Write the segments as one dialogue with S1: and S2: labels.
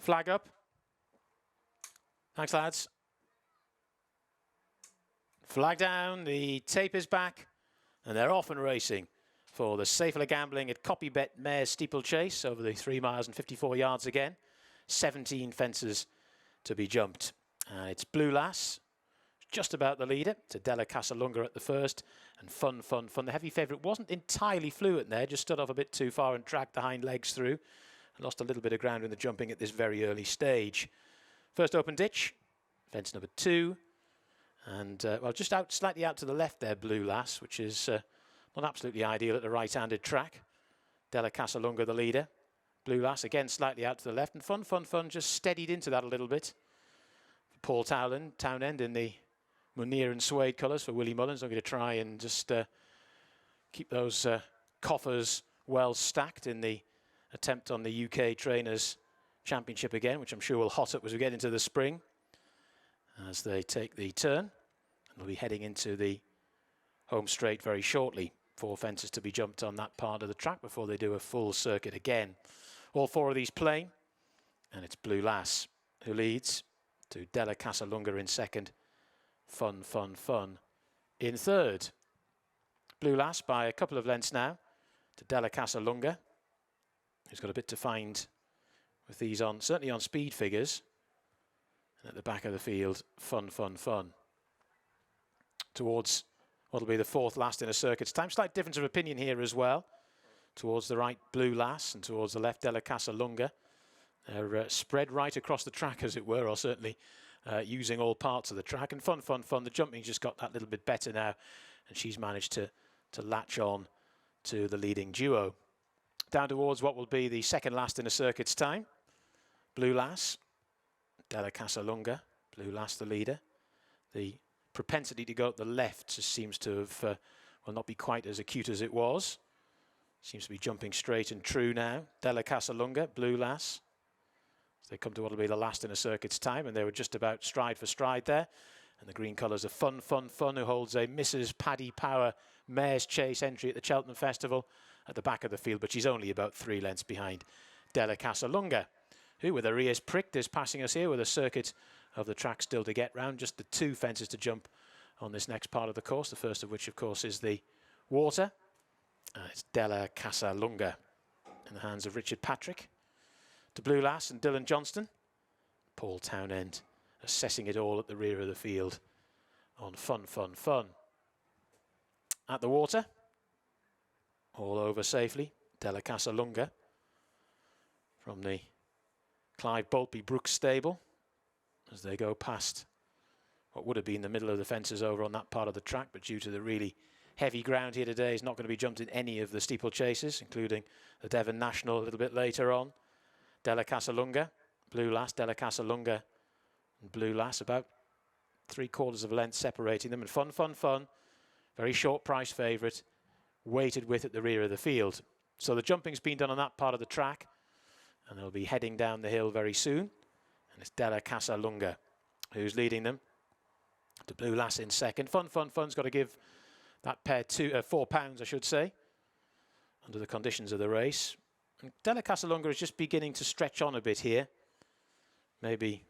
S1: Flag up. Thanks, lads. Flag down, the tape is back, and they're off and racing for the Safer Gambling at Copybet Mares Steeplechase over the 3 miles and 54 yards again. 17 fences to be jumped. It's Blue Las, just about the leader, to Della Casalunga at the first, and Fun. The heavy favourite wasn't entirely fluent there, just stood off a bit too far and dragged the hind legs through, and lost a little bit of ground in the jumping at this very early stage. First open ditch, fence number 2. And, well, just out, slightly out to the left there, Blue Las, which is not absolutely ideal at the right-handed track. Della Casalunga, the leader. Blue Las, again, slightly out to the left. And Fun just steadied into that a little bit. Paul Townend in the Munir and Suede colours for Willie Mullins. I'm going to try and just keep those coffers well stacked in the attempt on the UK Trainers Championship again, which I'm sure will hot up as we get into the spring, as they take the turn. We'll be heading into the home straight very shortly. 4 fences to be jumped on that part of the track before they do a full circuit again. All 4 of these playing, and it's Blue Las who leads, to Della Casalunga in second. Fun in third. Blue Las by a couple of lengths now to Della Casalunga, who's got a bit to find with these on, certainly on speed figures. And at the back of the field, Fun. Towards what'll be the 4th last in a circuit's time. Slight difference of opinion here as well. Towards the right, Blue Las, and towards the left, Della Casalunga. They're spread right across the track, as it were, or certainly using all parts of the track. And Fun. The jumping just got that little bit better now, and she's managed to latch on to the leading duo. Down towards what will be the 2nd last in a circuit's time. Blue Las, Della Casalunga, Blue Las the leader. The propensity to go at the left just seems to have, will not be quite as acute as it was. Seems to be jumping straight and true now. Della Casalunga, Blue Las. So they come to what will be the last in a circuit's time, and they were just about stride for stride there. And the green colours are Fun, who holds a Mrs. Paddy Power Mares Chase entry at the Cheltenham Festival at the back of the field, but she's only about 3 lengths behind Della Casalunga, who, with her ears pricked, is passing us here with a circuit of the track still to get round. Just the 2 fences to jump on this next part of the course, the first of which, of course, is the water. It's Della Casalunga in the hands of Richard Patrick. To Blue Las and Dylan Johnston. Paul Townend assessing it all at the rear of the field on Fun. At the water, all over safely, Della Casalunga from the Clive Boltby Brooks stable as they go past what would have been the middle of the fences over on that part of the track, but due to the really heavy ground here today, is not going to be jumped in any of the steeplechases, including the Devon National a little bit later on. Della Casalunga, Blue Las, Della Casalunga and Blue Las, about 3/4 of a length separating them. And Fun, very short price favourite, weighted with at the rear of the field. So the jumping's been done on that part of the track, and they'll be heading down the hill very soon. And it's Della Casalunga who's leading them, to Blue Las in second. Fun's got to give that pair £4, I should say, under the conditions of the race. And Della Casalunga is just beginning to stretch on a bit here. Maybe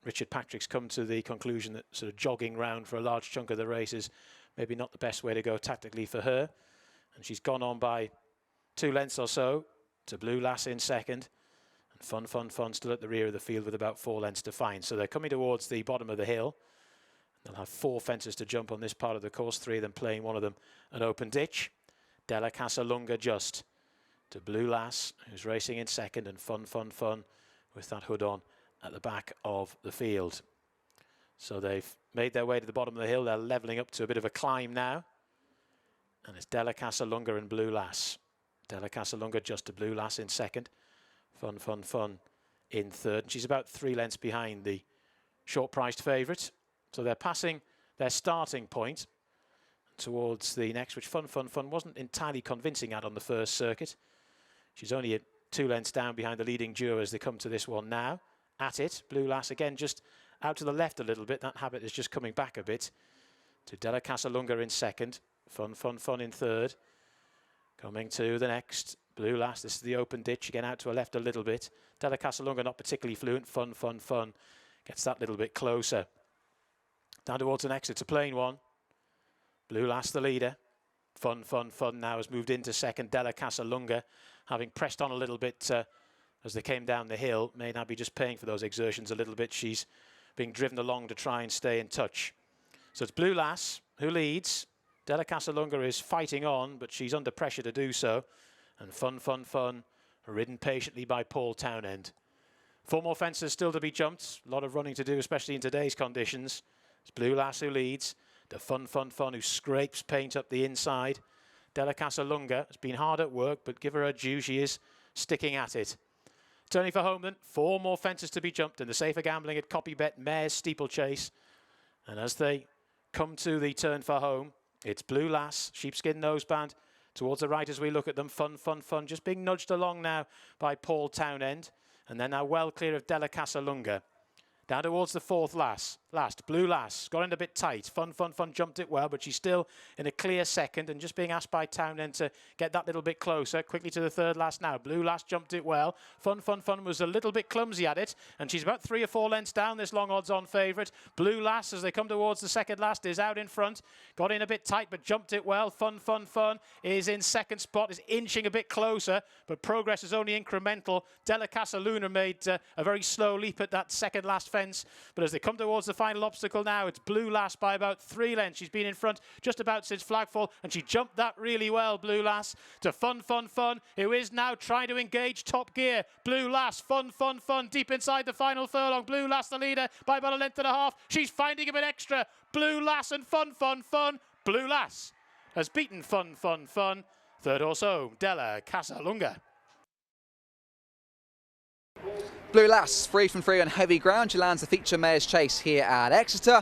S1: Richard Patrick's come to the conclusion that sort of jogging round for a large chunk of the race is maybe not the best way to go tactically for her. And she's gone on by 2 lengths or so to Blue Las in second. And Fun still at the rear of the field with about 4 lengths to find. So they're coming towards the bottom of the hill. They'll have 4 fences to jump on this part of the course, 3 of them playing, one of them an open ditch. Della Casalunga just to Blue Las, who's racing in second, and Fun with that hood on at the back of the field. So they've made their way to the bottom of the hill. They're levelling up to a bit of a climb now. And it's Della Casalunga and Blue Las. Della Casalunga just to Blue Las in second. Fun in third. And she's about 3 lengths behind the short-priced favourite. So they're passing their starting point towards the next, which Fun wasn't entirely convincing at on the first circuit. She's only 2 lengths down behind the leading duo as they come to this one now. At it, Blue Las again just out to the left a little bit. That habit is just coming back a bit. To Della Casalunga in second. Fun in third. Coming to the next, Blue Las, this is the open ditch, again out to her left a little bit. Della Casalunga not particularly fluent. Fun, fun, fun. Gets that little bit closer. Down towards an Exeter plain one. Blue Las the leader. Fun, fun, fun now has moved into second. Della Casalunga, having pressed on a little bit as they came down the hill, may now be just paying for those exertions a little bit. She's being driven along to try and stay in touch. So it's Blue Las who leads. Della Casalunga is fighting on, but she's under pressure to do so. And Fun, Fun, Fun, ridden patiently by Paul Townend. 4 more fences still to be jumped. A lot of running to do, especially in today's conditions. It's Blue Las who leads. The Fun, Fun, Fun who scrapes paint up the inside. Della Casalunga has been hard at work, but give her her due, she is sticking at it. Turning for home then, 4 more fences to be jumped in the safer gambling at Copybet Mares Steeplechase. And as they come to the turn for home, it's Blue Las, sheepskin noseband, towards the right as we look at them. Fun, Fun, Fun, just being nudged along now by Paul Townend. And then now well clear of Della Casalunga. Down towards the 4th last. Blue Las got in a bit tight. Fun, Fun, Fun jumped it well, but she's still in a clear second and just being asked by Townend to get that little bit closer. Quickly to the 3rd last now. Blue Las jumped it well. Fun, Fun, Fun was a little bit clumsy at it, and she's about 3 or 4 lengths down, this long odds-on favourite. Blue Las, as they come towards the 2nd last, is out in front. Got in a bit tight, but jumped it well. Fun, Fun, Fun is in 2nd spot, is inching a bit closer, but progress is only incremental. Della Casalunga made a very slow leap at that 2nd last fence, but as they come towards the final obstacle now, it's Blue Las by about 3 lengths. She's been in front just about since flagfall, and she jumped that really well, Blue Las, to Fun, Fun, Fun, who is now trying to engage top gear. Blue Las, Fun, Fun, Fun, deep inside the final furlong. Blue Las the leader by about 1.5 lengths. She's finding a bit extra. Blue Las and Fun, Fun, Fun. Blue Las has beaten Fun, Fun, Fun. 3rd horse home, Della Casalunga.
S2: Blue Las, free from free on heavy ground. She lands the feature mare's chase here at Exeter,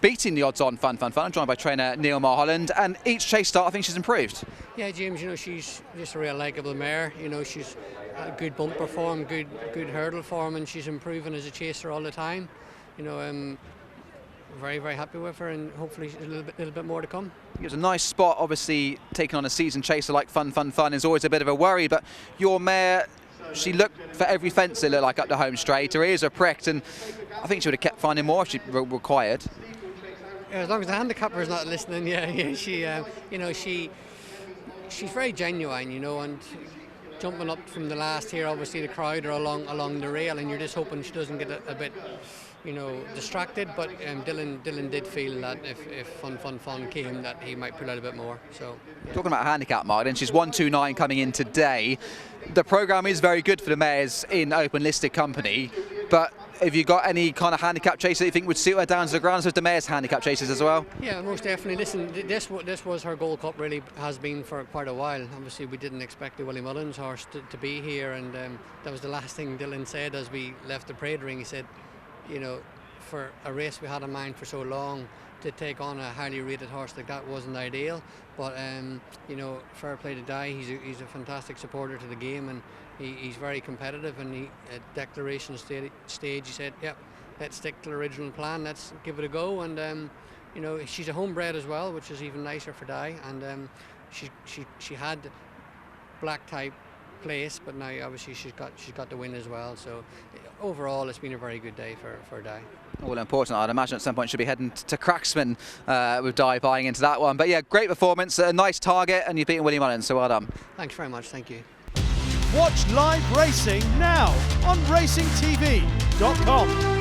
S2: beating the odds on Fun, Fun, Fun. I'm joined by trainer Neil Mulholland, and each chase start I think she's improved. Yeah, James,
S3: she's just a real likeable mare. She's a good bumper form, good hurdle form, and she's improving as a chaser all the time. Very, very happy with her, and hopefully a little bit more to come.
S2: It was a nice spot. Obviously, taking on a seasoned chaser like Fun, Fun, Fun is always a bit of a worry, but your mare, she looked for every fence it looked like up the home straight. Her ears are pricked, and I think she would have kept finding more if she required.
S3: Yeah, as long as the handicapper is not listening, she's very genuine, and jumping up from the last here, obviously the crowd are along the rail, and you're just hoping she doesn't get a bit, distracted. But Dylan did feel that if Fun came, that he might pull out a bit more. So yeah.
S2: Talking about handicap, Martin, she's 129 coming in today. The programme is very good for the mares in open listed company, but have you got any kind of handicap chaser that you think would suit her down to the grounds with the mares handicap chasers as well?
S3: Yeah, most definitely. Listen, this was her Gold Cup, really has been for quite a while. Obviously, we didn't expect the Willie Mullins horse to be here, and that was the last thing Dylan said as we left the parade ring. He said, for a race we had in mind for so long, to take on a highly rated horse like that wasn't ideal. But fair play to Di. He's a fantastic supporter to the game, and he's very competitive. And at declaration stage, he said, "Yep, let's stick to the original plan. Let's give it a go." And she's a homebred as well, which is even nicer for Di. And she had black type place, but now obviously she's got the win as well. So overall, it's been a very good day for Di.
S2: All important. I'd imagine at some point she'll be heading to Cracksman with Di buying into that one. But yeah, great performance, a nice target, and you've beaten Willie Mullins, so well done.
S3: Thanks very much. Thank you.
S4: Watch live racing now on racingtv.com.